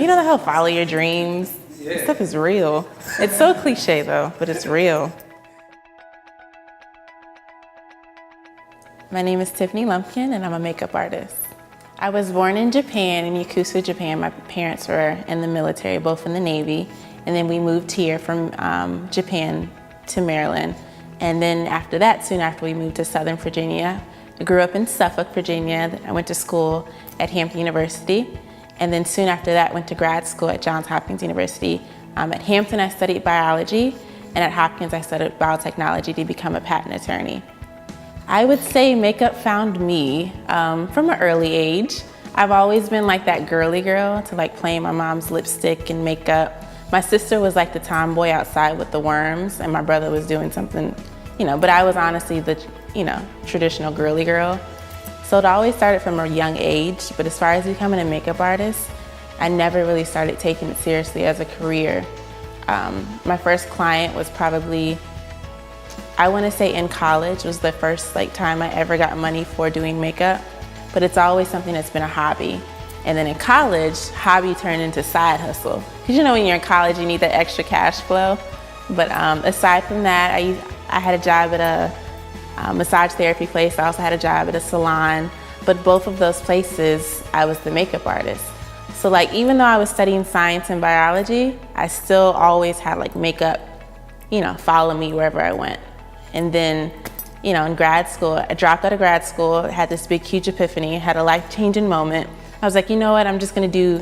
You know the whole follow your dreams? Yeah. This stuff is real. It's so cliche though, but it's real. My name is Tiffany Lumpkin and I'm a makeup artist. I was born in Japan, in Yakuza, Japan. My parents were in the military, both in the Navy, and then we moved here from Japan to Maryland. And then after that, soon after we moved to Southern Virginia. I grew up in Suffolk, Virginia. I went to school at Hampton University. And then soon after that, went to grad school at Johns Hopkins University. At Hampton, I studied biology, and at Hopkins, I studied biotechnology to become a patent attorney. I would say makeup found me from an early age. I've always been like that girly girl to like playing my mom's lipstick and makeup. My sister was like the tomboy outside with the worms, and my brother was doing something, but I was honestly the, traditional girly girl. So it always started from a young age, but as far as becoming a makeup artist, I never really started taking it seriously as a career. My first client was probably, I want to say in college was the first time I ever got money for doing makeup, but it's always something that's been a hobby. And then in college, hobby turned into side hustle. Because when you're in college, you need that extra cash flow. But aside from that, I had a job at a massage therapy place. I also had a job at a salon. But both of those places, I was the makeup artist. So even though I was studying science and biology, I still always had makeup, follow me wherever I went. And then, in grad school, I dropped out of grad school, had this big, huge epiphany, had a life-changing moment. I was like, you know what, I'm just gonna do,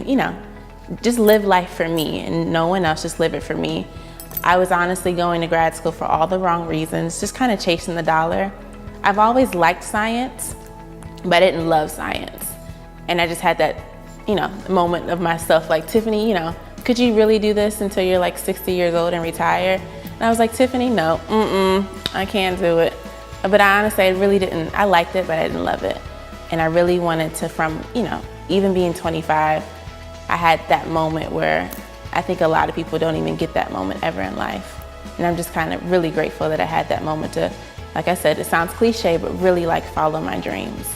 just live life for me and no one else, just live it for me. I was honestly going to grad school for all the wrong reasons, just kind of chasing the dollar. I've always liked science, but I didn't love science. And I just had that, moment of myself like, Tiffany, could you really do this until you're 60 years old and retire? And I was like, Tiffany, no, I can't do it. But I honestly, I really didn't, I liked it, but I didn't love it. And I really wanted to, from, even being 25, I had that moment where I think a lot of people don't even get that moment ever in life. And I'm just kind of really grateful that I had that moment to, like I said, it sounds cliche, but really follow my dreams.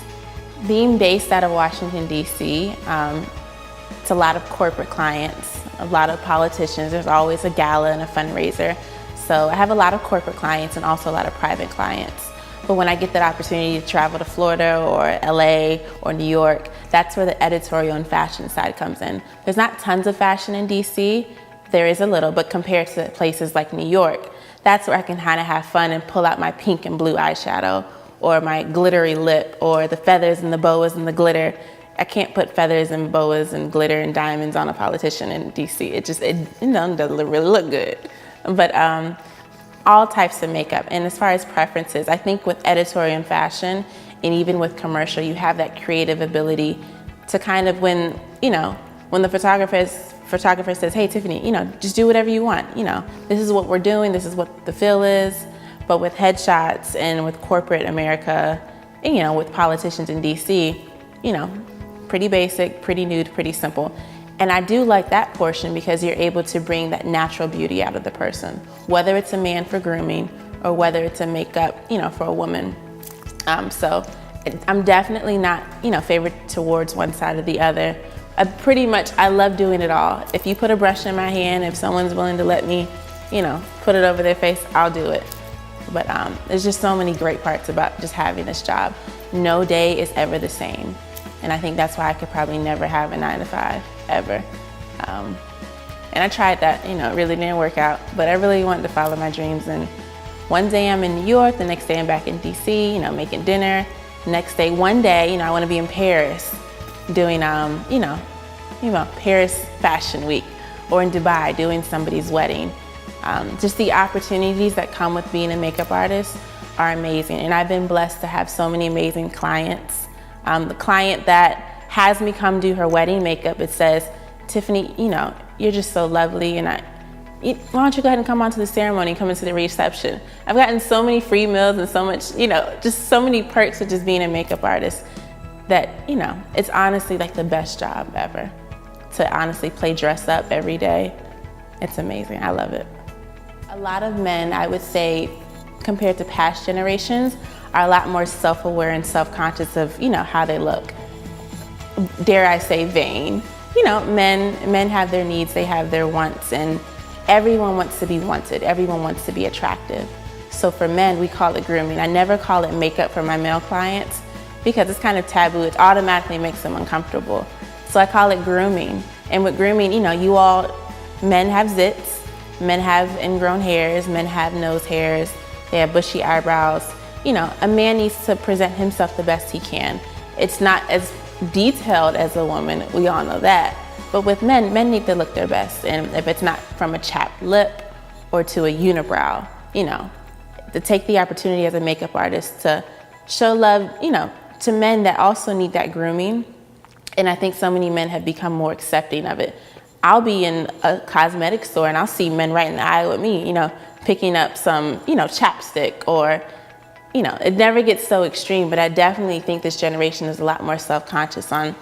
Being based out of Washington, D.C., it's a lot of corporate clients, a lot of politicians. There's always a gala and a fundraiser. So I have a lot of corporate clients and also a lot of private clients. But when I get that opportunity to travel to Florida or LA or New York, that's where the editorial and fashion side comes in. There's not tons of fashion in DC. There is a little, but compared to places like New York, that's where I can kind of have fun and pull out my pink and blue eyeshadow or my glittery lip or the feathers and the boas and the glitter. I can't put feathers and boas and glitter and diamonds on a politician in DC. It doesn't really look good. But all types of makeup. And as far as preferences, I think with editorial and fashion, and even with commercial, you have that creative ability to kind of when the photographer says, hey, Tiffany, just do whatever you want. This is what we're doing, this is what the feel is. But with headshots and with corporate America, and, with politicians in DC, pretty basic, pretty nude, pretty simple. And I do like that portion because you're able to bring that natural beauty out of the person, whether it's a man for grooming or whether it's a makeup, for a woman. So I'm definitely not, favored towards one side or the other. I love doing it all. If you put a brush in my hand, if someone's willing to let me, put it over their face, I'll do it. But there's just so many great parts about just having this job. No day is ever the same. And I think that's why I could probably never have a 9-to-5, ever. And I tried that, it really didn't work out, but I really wanted to follow my dreams. And one day I'm in New York, the next day I'm back in DC, making dinner. Next day, one day, I want to be in Paris doing, Paris Fashion Week, or in Dubai doing somebody's wedding. Just the opportunities that come with being a makeup artist are amazing. And I've been blessed to have so many amazing clients. The client that has me come do her wedding makeup, it says, Tiffany, you're just so lovely, and why don't you go ahead and come on to the ceremony and come into the reception? I've gotten so many free meals and so much, just so many perks of just being a makeup artist that, it's honestly the best job ever. To honestly play dress up every day, it's amazing, I love it. A lot of men, I would say, compared to past generations, are a lot more self-aware and self-conscious of, how they look. Dare I say vain. men have their needs, they have their wants, and everyone wants to be wanted. Everyone wants to be attractive. So for men, we call it grooming. I never call it makeup for my male clients because it's kind of taboo. It automatically makes them uncomfortable. So I call it grooming. And with grooming, men have zits, men have ingrown hairs, men have nose hairs, they have bushy eyebrows. A man needs to present himself the best he can. It's not as detailed as a woman, we all know that. But with men need to look their best. And if it's not from a chapped lip or to a unibrow, to take the opportunity as a makeup artist to show love, to men that also need that grooming. And I think so many men have become more accepting of it. I'll be in a cosmetic store and I'll see men right in the aisle with me, picking up some, chapstick or, it never gets so extreme, but I definitely think this generation is a lot more self-conscious on,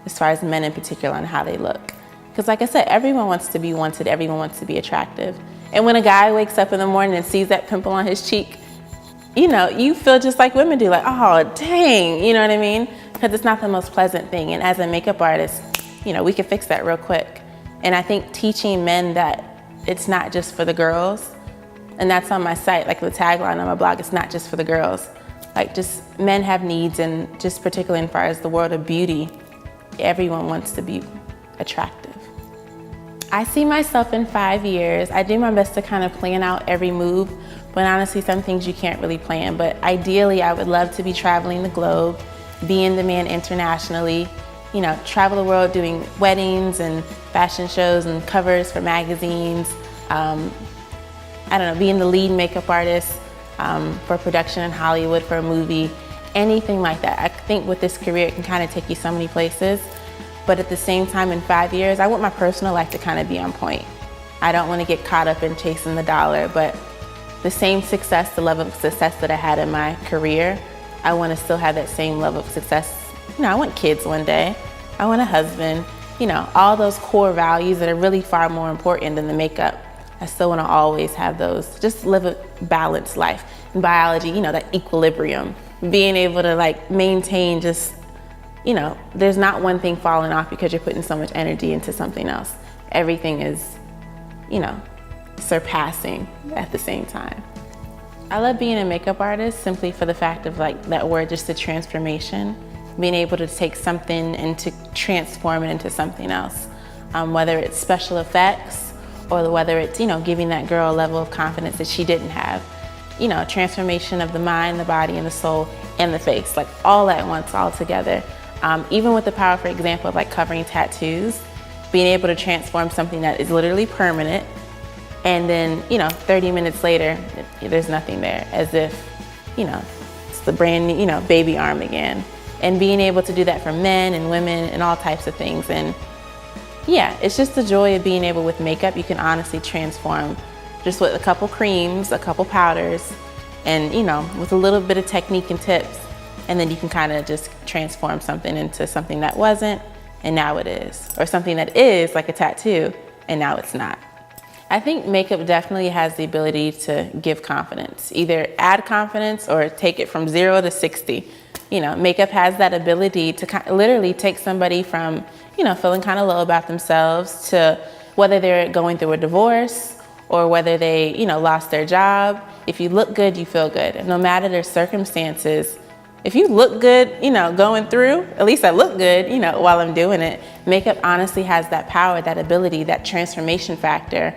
as far as men in particular, on how they look. Because like I said, everyone wants to be wanted, everyone wants to be attractive. And when a guy wakes up in the morning and sees that pimple on his cheek, you feel just like women do, like, oh, dang, you know what I mean? Because it's not the most pleasant thing. And as a makeup artist, we can fix that real quick. And I think teaching men that it's not just for the girls, and that's on my site, like the tagline on my blog, it's not just for the girls. Like, just men have needs, and just particularly as far as the world of beauty, everyone wants to be attractive. I see myself in 5 years. I do my best to kind of plan out every move, but honestly, some things you can't really plan. But ideally, I would love to be traveling the globe, be in demand internationally, travel the world doing weddings and fashion shows and covers for magazines. Being the lead makeup artist for production in Hollywood for a movie, anything like that. I think with this career, it can kind of take you so many places. But at the same time, in 5 years, I want my personal life to kind of be on point. I don't want to get caught up in chasing the dollar, but the same success, the level of success that I had in my career, I want to still have that same level of success. I want kids one day. I want a husband. All those core values that are really far more important than the makeup. I still want to always have those. Just live a balanced life. In biology, that equilibrium. Being able to maintain just, there's not one thing falling off because you're putting so much energy into something else. Everything is, surpassing at the same time. I love being a makeup artist simply for the fact of that word, just the transformation. Being able to take something and to transform it into something else. Whether it's special effects or whether it's, giving that girl a level of confidence that she didn't have. Transformation of the mind, the body, and the soul, and the face, all at once, all together. Even with the power, for example, of covering tattoos, being able to transform something that is literally permanent, and then, 30 minutes later, there's nothing there, as if, it's the brand new, baby arm again. And being able to do that for men and women and all types of things. And yeah, it's just the joy of being able with makeup, you can honestly transform just with a couple creams, a couple powders, and with a little bit of technique and tips. And then you can kind of just transform something into something that wasn't, and now it is. Or something that is like a tattoo, and now it's not. I think makeup definitely has the ability to give confidence, either add confidence or take it from 0 to 60. Makeup has that ability to literally take somebody from, feeling kind of low about themselves to whether they're going through a divorce or whether they, lost their job. If you look good, you feel good. And no matter their circumstances, if you look good, going through, at least I look good, while I'm doing it. Makeup honestly has that power, that ability, that transformation factor,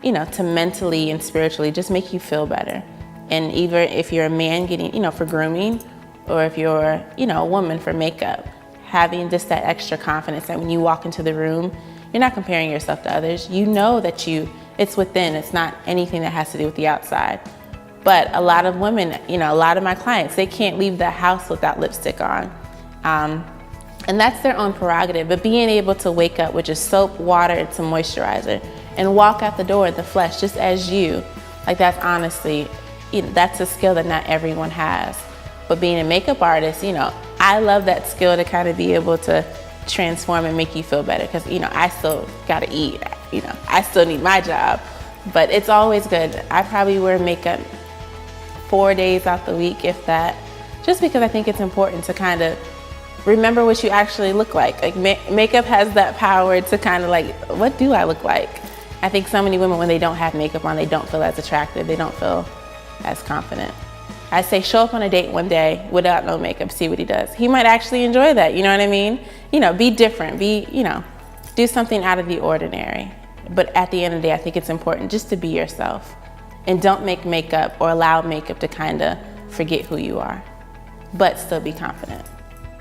to mentally and spiritually just make you feel better. And either if you're a man getting, for grooming, or if you're, a woman for makeup, having just that extra confidence that when you walk into the room, you're not comparing yourself to others. You know that it's within, it's not anything that has to do with the outside. But a lot of women, a lot of my clients, they can't leave the house without lipstick on. And that's their own prerogative. But being able to wake up with just soap, water, and some moisturizer and walk out the door in the flesh just as you, that's honestly, that's a skill that not everyone has. But being a makeup artist, I love that skill to kind of be able to transform and make you feel better because, I still gotta eat, I still need my job. But it's always good. I probably wear makeup 4 days out the week, if that, just because I think it's important to kind of remember what you actually look like. Like makeup has that power to kind of like, what do I look like? I think so many women, when they don't have makeup on, they don't feel as attractive. They don't feel as confident. I say show up on a date one day without no makeup, see what he does. He might actually enjoy that, you know what I mean? You know, be different, do something out of the ordinary. But at the end of the day, I think it's important just to be yourself, and don't make makeup or allow makeup to kind of forget who you are, but still be confident.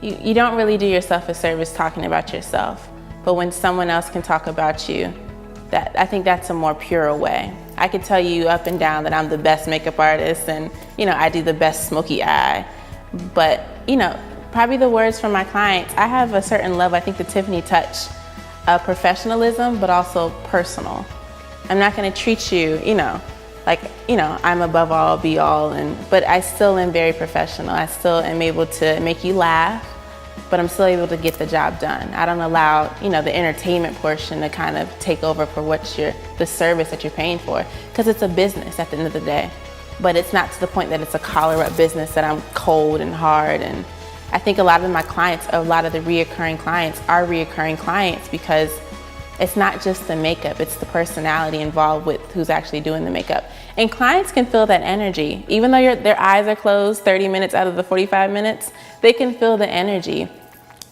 You don't really do yourself a service talking about yourself, but when someone else can talk about you, I think that's a more pure way. I could tell you up and down that I'm the best makeup artist and, I do the best smoky eye, but, probably the words from my clients, I have a certain level, I think the Tiffany touch of professionalism, but also personal. I'm not gonna treat you, like, I'm above all, be all, but I still am very professional. I still am able to make you laugh, but I'm still able to get the job done. I don't allow, the entertainment portion to kind of take over for the service that you're paying for, because it's a business at the end of the day. But it's not to the point that it's a collar-up business that I'm cold and hard. And I think a lot of my clients, a lot of the reoccurring clients are reoccurring clients because it's not just the makeup, it's the personality involved with who's actually doing the makeup. And clients can feel that energy. Even though their eyes are closed 30 minutes out of the 45 minutes, they can feel the energy.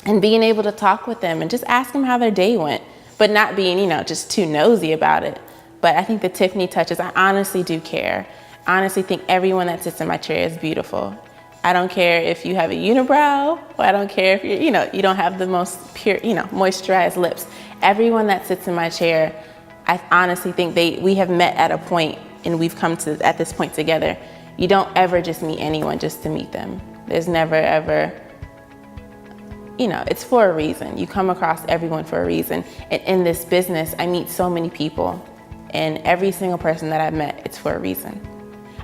And being able to talk with them and just ask them how their day went, but not being, just too nosy about it. But I think the Tiffany touches, I honestly do care. I honestly think everyone that sits in my chair is beautiful. I don't care if you have a unibrow, or I don't care if you don't have the most pure, moisturized lips. Everyone that sits in my chair, I honestly think we have met at a point, and we've come at this point together. You don't ever just meet anyone just to meet them. There's never ever, it's for a reason. You come across everyone for a reason. And in this business, I meet so many people, and every single person that I've met, it's for a reason.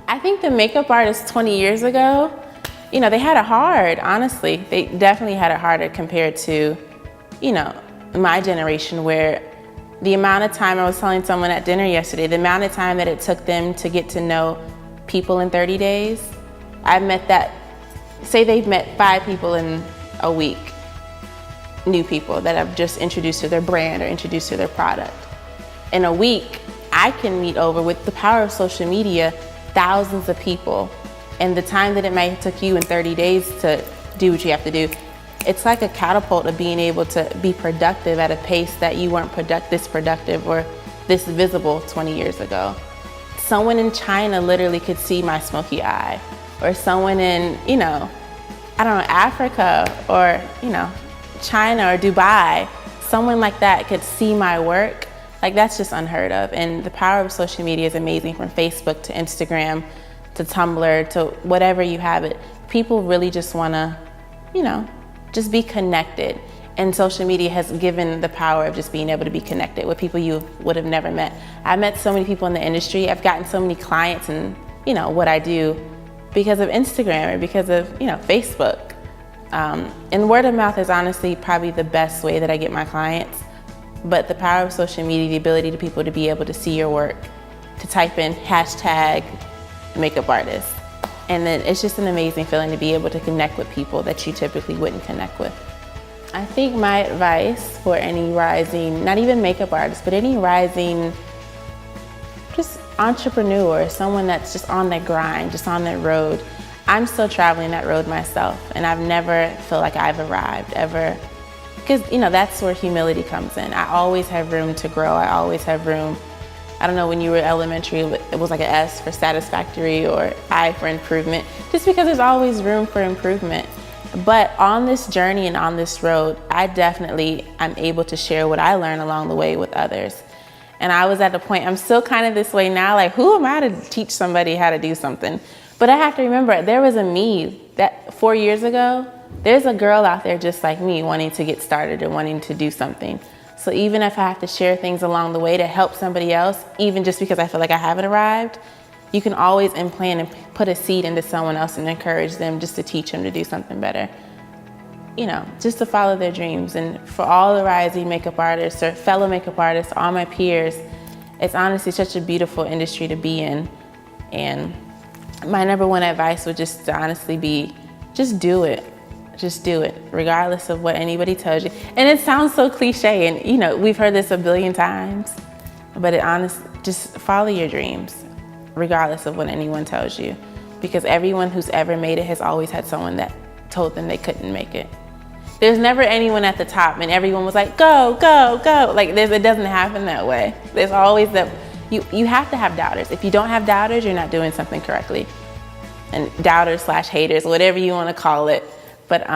I think the makeup artists 20 years ago, they had it hard, honestly. They definitely had it harder compared to, my generation, where the amount of time, I was telling someone at dinner yesterday, the amount of time that it took them to get to know people in 30 days. I've met say they've met 5 people in a week, new people that I've just introduced to their brand or introduced to their product. In a week, I can meet over, with the power of social media, thousands of people. And the time that it might have took you in 30 days to do what you have to do, it's like a catapult of being able to be productive at a pace that you weren't this productive or this visible 20 years ago. Someone in China literally could see my smoky eye, or someone in, Africa or, China or Dubai, someone like that could see my work. Like, that's just unheard of. And the power of social media is amazing, from Facebook to Instagram to Tumblr to whatever you have it. People really just wanna, just be connected. And social media has given the power of just being able to be connected with people you would have never met. I've met so many people in the industry. I've gotten so many clients and, what I do because of Instagram or because of, Facebook. And word of mouth is honestly probably the best way that I get my clients. But the power of social media, the ability to people to be able to see your work, to type in #makeup artist. And then it's just an amazing feeling to be able to connect with people that you typically wouldn't connect with. I think my advice for any rising, not even makeup artist, but any rising just entrepreneur, someone that's just on that grind, just on that road. I'm still traveling that road myself, and I've never felt like I've arrived ever. Because, that's where humility comes in. I always have room to grow. I always have room. I don't know, when you were elementary, it was like an S for satisfactory or I for improvement, just because there's always room for improvement. But on this journey and on this road, I'm able to share what I learned along the way with others. And I was at the point, I'm still kind of this way now, like, who am I to teach somebody how to do something? But I have to remember, there was a me that 4 years ago, there's a girl out there just like me wanting to get started and wanting to do something. So even if I have to share things along the way to help somebody else, even just because I feel like I haven't arrived, you can always implant and put a seed into someone else and encourage them just to teach them to do something better. Just to follow their dreams. And for all the rising makeup artists or fellow makeup artists, all my peers, it's honestly such a beautiful industry to be in. And my #1 advice would just to honestly be, just do it. Just do it, regardless of what anybody tells you. And it sounds so cliche, and you know, we've heard this a billion times, but just follow your dreams, regardless of what anyone tells you. Because everyone who's ever made it has always had someone that told them they couldn't make it. There's never anyone at the top and everyone was like, go, go, go. Like it doesn't happen that way. There's always you have to have doubters. If you don't have doubters, you're not doing something correctly. And doubters / haters, whatever you want to call it. But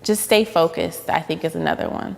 just stay focused, I think, is another one.